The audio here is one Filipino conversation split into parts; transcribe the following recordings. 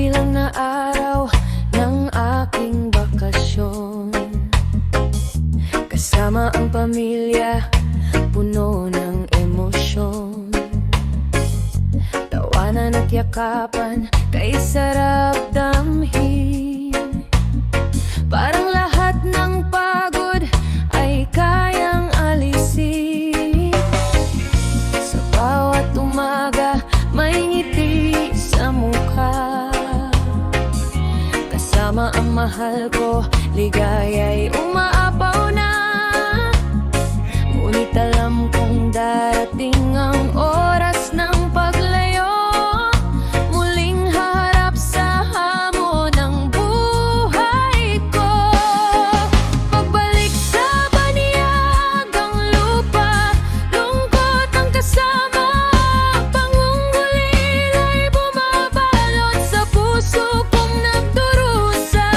Kabilang na araw ng aking bakasyon, kasama ang pamilya, puno ng emosyon. Tawanan at yakapan, kay sarap damhin. Parang lahat ng pagod ay kayang alisin. Sa bawat umaga, may ngiti sa mukha. Kasama ang mahal ko, ligaya'y umaapaw na. Ngunit alam kong darating ang oras ng paglayo. Muling harap sa hamon ng buhay ko. Pagbalik sa baniyagang lupa, lungkot ang kasama. Pangungulila'y bumabalot sa puso kong nagdurusa.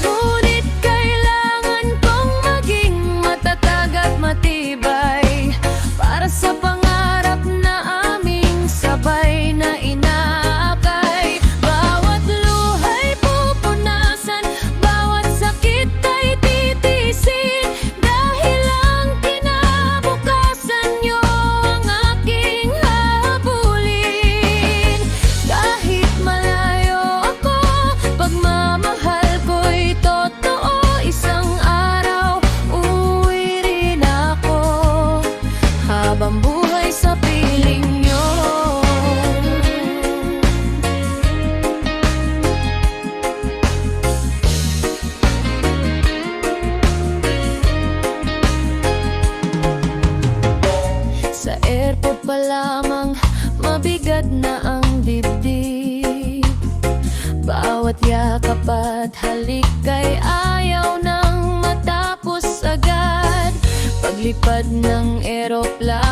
Ngunit kailangan kong maging matatag at matibay, para sa pangarap na aming sabay na inaakay. Bawat luha'y pupunasan, bawat sakit ay titiisin, dahil ang kinabukasan niyo ang aking hahabulin. Kahit malayo ako, pagmamahal ko'y totoo. Isang araw, uuwi rin ako, habang buhay sa piling niyo. Sa airport pa lamang, mabigat na ang dibdib. Bawat yakap at halik ay ayaw nang matapos agad. Paglipad ng eroplano,